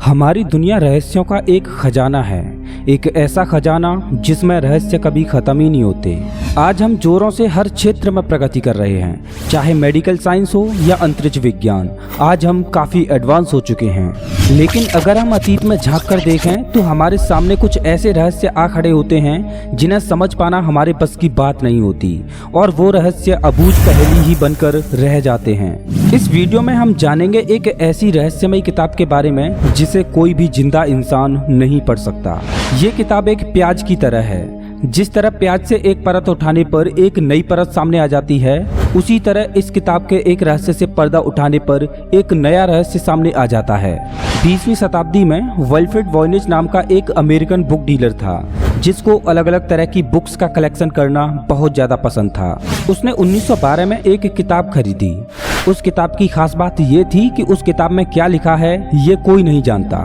हमारी दुनिया रहस्यों का एक खजाना है, एक ऐसा खजाना जिसमें रहस्य कभी खत्म ही नहीं होते। आज हम जोरों से हर क्षेत्र में प्रगति कर रहे हैं, चाहे मेडिकल साइंस हो या अंतरिक्ष विज्ञान। आज हम काफी एडवांस हो चुके हैं, लेकिन अगर हम अतीत में झांक कर देखें तो हमारे सामने कुछ ऐसे रहस्य आ खड़े होते हैं जिन्हें समझ पाना हमारे बस की बात नहीं होती, और वो रहस्य अबूझ पहेली ही बनकर रह जाते हैं। इस वीडियो में हम जानेंगे एक ऐसी रहस्यमयी किताब के बारे में जिसे कोई भी जिंदा इंसान नहीं पढ़ सकता। ये किताब एक प्याज की तरह है। जिस तरह प्याज से एक परत उठाने पर एक नई परत सामने आ जाती है, उसी तरह इस किताब के एक रहस्य से पर्दा उठाने पर एक नया रहस्य सामने आ जाता है। 20वीं शताब्दी में विल्फ्रेड वॉयनिच नाम का एक अमेरिकन बुक डीलर था, जिसको अलग अलग तरह की बुक्स का कलेक्शन करना बहुत ज्यादा पसंद था। उसने 1912 में एक किताब खरीदी। उस किताब की खास बात ये थी कि उस किताब में क्या लिखा है ये कोई नहीं जानता।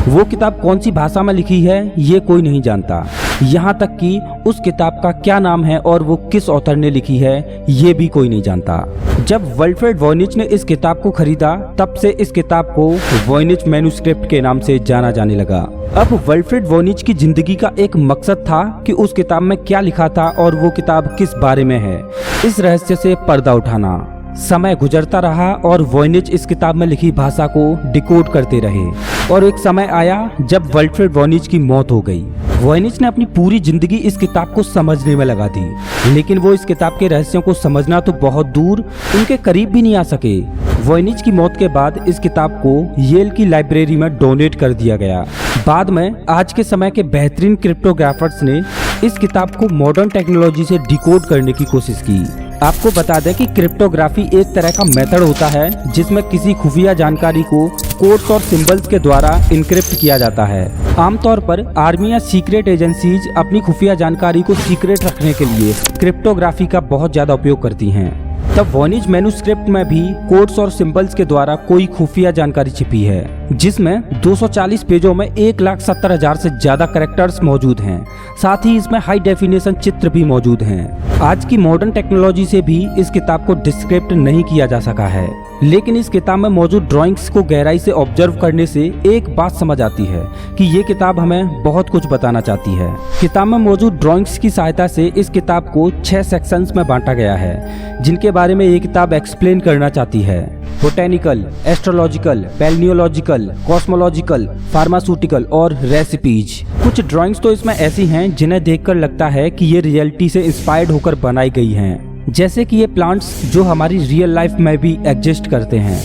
वो किताब कौन सी भाषा में लिखी है ये कोई नहीं जानता। यहाँ तक कि उस किताब का क्या नाम है और वो किस ऑथर ने लिखी है ये भी कोई नहीं जानता। जब विल्फ्रेड वॉयनिच ने इस किताब को खरीदा, तब से इस किताब को वॉयनिच मैन्युस्क्रिप्ट के नाम से जाना जाने लगा। अब विल्फ्रेड वॉयनिच की जिंदगी का एक मकसद था कि उस किताब में क्या लिखा था और वो किताब किस बारे में है, इस रहस्य से पर्दा उठाना। समय गुजरता रहा और वॉयनिच इस किताब में लिखी भाषा को डिकोड करते रहे, और एक समय आया जब विल्फ्रेड वॉयनिच की मौत हो गई। वॉयनिच ने अपनी पूरी जिंदगी इस किताब को समझने में लगा दी, लेकिन वो इस किताब के रहस्यों को समझना तो बहुत दूर, उनके करीब भी नहीं आ सके। वॉयनिच की मौत के बाद इस किताब को येल की लाइब्रेरी में डोनेट कर दिया गया। बाद में आज के समय के बेहतरीन क्रिप्टोग्राफर्स ने इस किताब को मॉडर्न टेक्नोलॉजी से डिकोड करने की कोशिश की। आपको बता दें कि क्रिप्टोग्राफी एक तरह का मेथड होता है जिसमें किसी खुफिया जानकारी को कोड्स और सिंबल्स के द्वारा इनक्रिप्ट किया जाता है। आमतौर पर आर्मी या सीक्रेट एजेंसीज अपनी खुफिया जानकारी को सीक्रेट रखने के लिए क्रिप्टोग्राफी का बहुत ज्यादा उपयोग करती हैं। तब वॉयनिच मैन्युस्क्रिप्ट में भी कोड्स और सिंबल्स के द्वारा कोई खुफिया जानकारी छिपी है, जिसमें 240 पेजों में 1,70,000 से ज्यादा कैरेक्टर्स मौजूद हैं। साथ ही इसमें हाई डेफिनेशन चित्र भी मौजूद हैं। आज की मॉडर्न टेक्नोलॉजी से भी इस किताब को डिस्क्रिप्ट नहीं किया जा सका है, लेकिन इस किताब में मौजूद ड्राइंग्स को गहराई से ऑब्जर्व करने से एक बात समझ आती है कि ये किताब हमें बहुत कुछ बताना चाहती है। किताब में मौजूद ड्राइंग्स की सहायता से इस किताब को 6 सेक्शंस में बांटा गया है, जिनके बारे में ये किताब एक्सप्लेन करना चाहती है। बोटेनिकल, एस्ट्रोलॉजिकल, पैलियोलॉजिकल, कॉस्मोलॉजिकल, फार्मास्यूटिकल और रेसिपीज। कुछ ड्राइंग्स तो इसमें ऐसी हैं जिन्हें देखकर लगता है कि ये रियलिटी से इंस्पायर्ड होकर बनाई गई हैं, जैसे कि ये प्लांट्स जो हमारी रियल लाइफ में भी एग्जिस्ट करते हैं।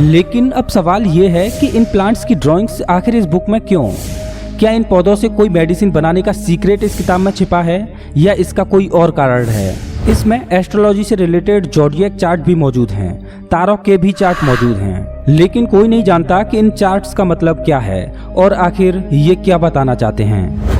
लेकिन अब सवाल ये है कि इन प्लांट्स की ड्राइंग्स आखिर इस बुक में क्यों? क्या इन पौधों से कोई मेडिसिन बनाने का सीक्रेट इस किताब में छिपा है, या इसका कोई और कारण है? इसमें एस्ट्रोलॉजी से रिलेटेड ज़ोडिएक चार्ट भी मौजूद हैं, तारों के भी चार्ट मौजूद हैं, लेकिन कोई नहीं जानता कि इन चार्ट्स का मतलब क्या है और आखिर ये क्या बताना चाहते हैं।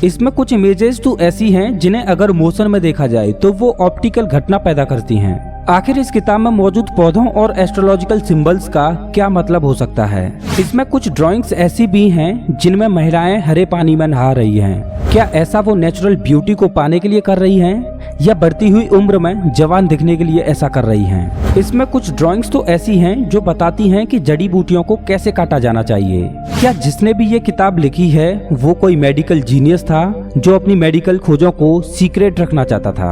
इसमें कुछ इमेजेस तो ऐसी हैं जिन्हें अगर मोशन में देखा जाए तो वो ऑप्टिकल घटना पैदा करती हैं। आखिर इस किताब में मौजूद पौधों और एस्ट्रोलॉजिकल सिंबल्स का क्या मतलब हो सकता है? इसमें कुछ ड्राइंग्स ऐसी भी हैं जिनमें महिलाएं हरे पानी में नहा रही हैं। क्या ऐसा वो नेचुरल ब्यूटी को पाने के लिए कर रही हैं, या बढ़ती हुई उम्र में जवान दिखने के लिए ऐसा कर रही हैं? इसमें कुछ ड्राइंग्स तो ऐसी हैं जो बताती हैं कि जड़ी बूटियों को कैसे काटा जाना चाहिए। क्या जिसने भी ये किताब लिखी है वो कोई मेडिकल जीनियस था जो अपनी मेडिकल खोजों को सीक्रेट रखना चाहता था?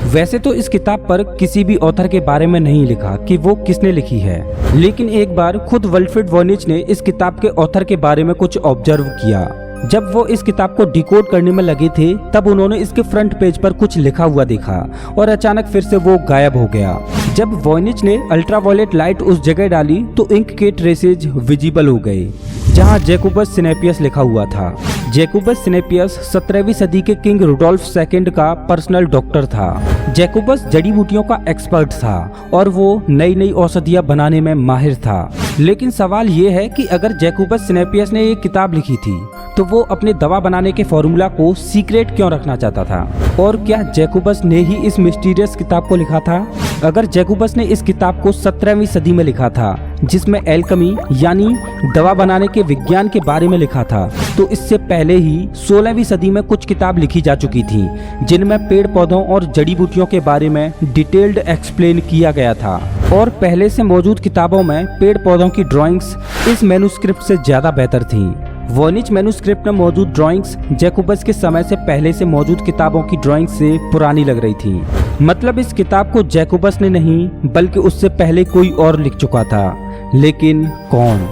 वैसे तो इस किताब पर किसी भी ऑथर के बारे में नहीं लिखा कि वो किसने लिखी है, लेकिन एक बार खुद विल्फ्रेड वॉयनिच ने इस किताब के ऑथर के बारे में कुछ ऑब्जर्व किया। जब वो इस किताब को डिकोड करने में लगे थे, तब उन्होंने इसके फ्रंट पेज पर कुछ लिखा हुआ देखा और अचानक फिर से वो गायब हो गया। जब वॉयनिच ने अल्ट्रावायलेट लाइट उस जगह डाली तो इंक के ट्रेसेज विजिबल हो गए जहां जैकोबस सिनेपियस लिखा हुआ था। जैकोबस सिनेपियस 17वीं सदी के किंग रुडोल्फ II का पर्सनल डॉक्टर था। जैकोबस जड़ी बूटियों का एक्सपर्ट था और वो नई नई औषधियां बनाने में माहिर था। लेकिन सवाल ये है कि अगर जैकोबस सिनेपियस ने एक किताब लिखी थी तो वो अपने दवा बनाने के फॉर्मूला को सीक्रेट क्यों रखना चाहता था? और क्या जैकोबस ने ही इस मिस्टीरियस किताब को लिखा था? अगर जैकोबस ने इस किताब को 17वीं सदी में लिखा था, जिसमें एल्केमी यानी दवा बनाने के विज्ञान के बारे में लिखा था, तो इससे पहले ही 16वीं सदी में कुछ किताब लिखी जा चुकी थी, जिनमें पेड़ पौधों और जड़ी बूटियों के बारे में डिटेल्ड एक्सप्लेन किया गया था। और पहले से मौजूद किताबों में पेड़ पौधों की ड्राइंग्स इस मैन्युस्क्रिप्ट से ज्यादा बेहतर थी। वॉयनिच मैन्युस्क्रिप्ट में मौजूद ड्राइंग्स जैकोबस के समय से पहले से मौजूद किताबों की ड्राइंग से पुरानी लग रही थी। मतलब इस किताब को जैकोबस ने नहीं, बल्कि उससे पहले कोई और लिख चुका था, लेकिन कौन?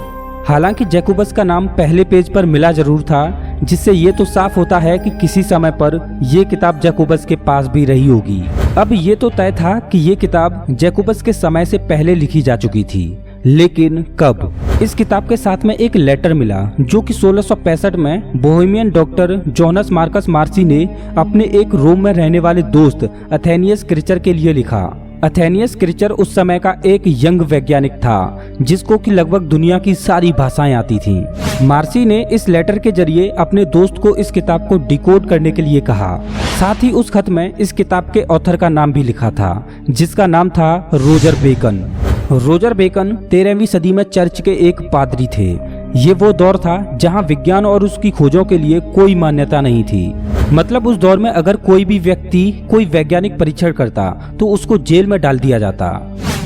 हालांकि जैकोबस का नाम पहले पेज पर मिला जरूर था, जिससे ये तो साफ होता है कि किसी समय पर यह किताब जैकोबस के पास भी रही होगी। अब ये तो तय था कि ये किताब जैकोबस के समय से पहले लिखी जा चुकी थी, लेकिन कब? इस किताब के साथ में एक लेटर मिला जो कि 1665 में Bohemian doctor Jonas Marcus Marci ने अपने एक रोम में रहने वाले दोस्त अथेनियस क्रिचर के लिए लिखा। अथेनियस क्रिचर उस समय का एक यंग वैज्ञानिक था, जिसको कि लगभग दुनिया की सारी भाषाएं आती थीं। मार्सी ने इस लेटर के जरिए अपने दोस्त को इस किताब को डिकोड करने के लिए कहा। साथ ही उस खत में इस किताब के ऑथर का नाम भी लिखा था, जिसका नाम था रोजर बेकन। रोजर बेकन 13वीं सदी में चर्च के एक पादरी थे। ये वो दौर था जहां विज्ञान और उसकी खोजों के लिए कोई मान्यता नहीं थी। मतलब उस दौर में अगर कोई भी व्यक्ति कोई वैज्ञानिक परीक्षण करता तो उसको जेल में डाल दिया जाता।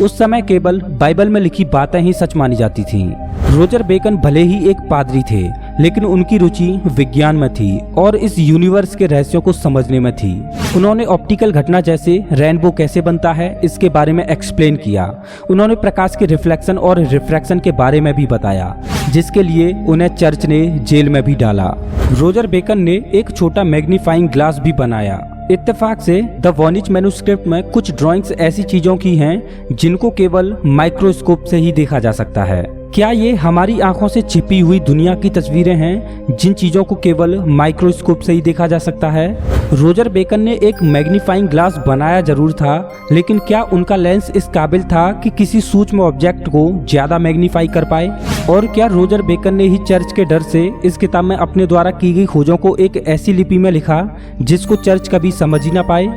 उस समय केवल बाइबल में लिखी बातें ही सच मानी जाती थीं। रोजर बेकन भले ही एक पादरी थे, लेकिन उनकी रुचि विज्ञान में थी और इस यूनिवर्स के रहस्यों को समझने में थी। उन्होंने ऑप्टिकल घटना जैसे रेनबो कैसे बनता है इसके बारे में एक्सप्लेन किया। उन्होंने प्रकाश के रिफ्लेक्शन और रिफ्रैक्शन के बारे में भी बताया, जिसके लिए उन्हें चर्च ने जेल में भी डाला। रोजर बेकन ने एक छोटा मैग्नीफाइंग ग्लास भी बनाया। इत्तेफाक से द वॉयनिच मैन्युस्क्रिप्ट में कुछ ड्राइंग्स ऐसी चीजों की हैं जिनको केवल माइक्रोस्कोप से ही देखा जा सकता है। क्या ये हमारी आंखों से छिपी हुई दुनिया की तस्वीरें हैं जिन चीजों को केवल माइक्रोस्कोप से ही देखा जा सकता है? रोजर बेकन ने एक मैग्नीफाइंग ग्लास बनाया जरूर था, लेकिन क्या उनका लेंस इस काबिल था कि किसी सूक्ष्म ऑब्जेक्ट को ज्यादा मैग्नीफाई कर पाए? और क्या रोजर बेकन ने ही चर्च के डर से इस किताब में अपने द्वारा की गई खोजों को एक ऐसी लिपि में लिखा जिसको चर्च कभी समझ ही ना पाए?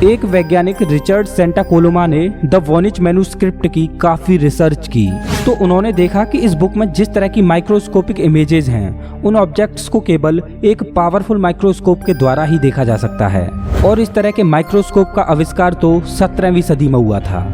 एक वैज्ञानिक रिचर्ड सेंटा कोलोमा ने द वॉयनिच मैन्युस्क्रिप्ट की काफी रिसर्च की, तो उन्होंने देखा कि इस बुक में जिस तरह की माइक्रोस्कोपिक इमेजेस हैं, उन ऑब्जेक्ट्स को केवल एक पावरफुल माइक्रोस्कोप के द्वारा ही देखा जा सकता है। और इस तरह के माइक्रोस्कोप का आविष्कार तो 17वीं सदी में हुआ था।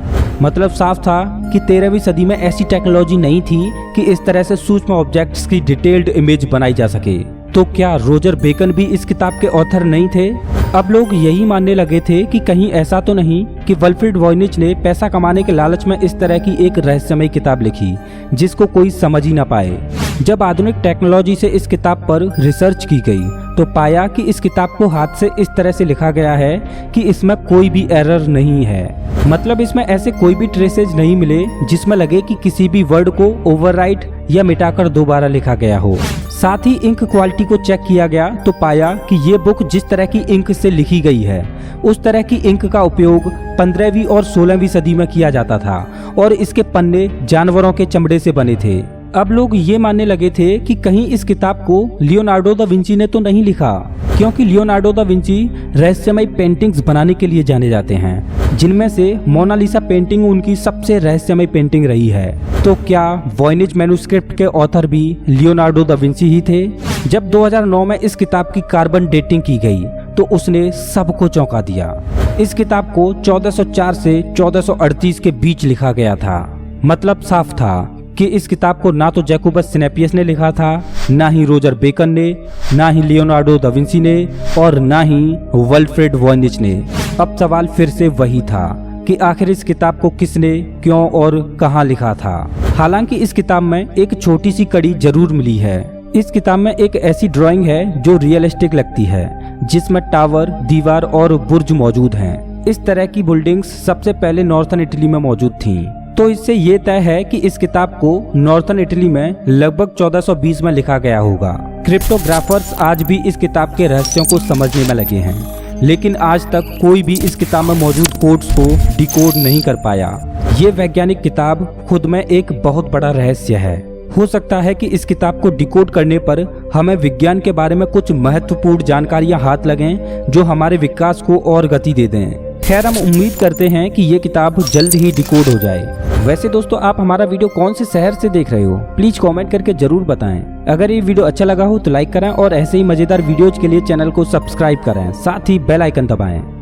मतलब साफ था कि 13वीं सदी में ऐसी टेक्नोलॉजी नहीं थी कि इस तरह से सूक्ष्म ऑब्जेक्ट्स की डिटेल्ड इमेज बनाई जा सके। तो क्या रोजर बेकन भी इस किताब के ऑथर नहीं थे? अब लोग यही मानने लगे थे कि कहीं ऐसा तो नहीं कि विल्फ्रेड वॉयनिच ने पैसा कमाने के लालच में इस तरह की एक रहस्यमय किताब लिखी जिसको कोई समझ ही ना पाए। जब आधुनिक टेक्नोलॉजी से इस किताब पर रिसर्च की गई तो पाया कि इस किताब को हाथ से इस तरह से लिखा गया है कि इसमें कोई भी एरर नहीं है। मतलब इसमें ऐसे कोई भी ट्रेसेज नहीं मिले जिसमें लगे कि किसी भी वर्ड को ओवरराइट या मिटाकर दोबारा लिखा गया हो। साथ ही इंक क्वालिटी को चेक किया गया तो पाया कि ये बुक जिस तरह की इंक से लिखी गई है उस तरह की इंक का उपयोग 15वीं और 16वीं सदी में किया जाता था और इसके पन्ने जानवरों के चमड़े से बने थे। अब लोग ये मानने लगे थे कि कहीं इस किताब को लियोनार्डो दा विंची ने तो नहीं लिखा, क्योंकि लियोनार्डो दा विंची रहस्यमय पेंटिंग्स बनाने के लिए जाने जाते हैं, जिनमें से मोनालिसा पेंटिंग उनकी सबसे रहस्यमय पेंटिंग रही है। तो क्या वॉयनिच मैन्युस्क्रिप्ट के ऑथर भी लियोनार्डो दा विंची ही थे? जब 2009 में इस किताब की कार्बन डेटिंग की गई तो उसने सबको चौंका दिया। इस किताब को 1404 से 1438 के बीच लिखा गया था। मतलब साफ था कि इस किताब को ना तो जैकोबस सिनेपियस ने लिखा था, ना ही रोजर बेकन ने, ना ही लियोनार्डो दा विंची ने और ना ही विल्फ्रेड वॉयनिच ने। अब सवाल फिर से वही था कि आखिर इस किताब को किसने, क्यों और कहां लिखा था। हालांकि इस किताब में एक छोटी सी कड़ी जरूर मिली है। इस किताब में एक ऐसी ड्राइंग है जो रियलिस्टिक लगती है, जिसमें टावर, दीवार और बुर्ज मौजूद हैं। इस तरह की बिल्डिंग्स सबसे पहले नॉर्थन इटली में मौजूद थीं। तो इससे ये तय है कि इस किताब को नॉर्थन इटली में लगभग 1420 में लिखा गया होगा। क्रिप्टोग्राफर्स आज भी इस किताब के रहस्यों को समझने में लगे हैं, लेकिन आज तक कोई भी इस किताब में मौजूद कोड्स को डिकोड नहीं कर पाया। ये वैज्ञानिक किताब खुद में एक बहुत बड़ा रहस्य है। हो सकता है कि इस किताब को डिकोड करने पर हमें विज्ञान के बारे में कुछ महत्वपूर्ण जानकारियां हाथ लगें जो हमारे विकास को और गति दे दें। खैर हम उम्मीद करते हैं कि ये किताब जल्द ही डिकोड हो जाए। वैसे दोस्तों आप हमारा वीडियो कौन से शहर से देख रहे हो, प्लीज कमेंट करके जरूर बताएं। अगर ये वीडियो अच्छा लगा हो तो लाइक करें और ऐसे ही मजेदार वीडियोज के लिए चैनल को सब्सक्राइब करें, साथ ही बेल आइकन दबाएं।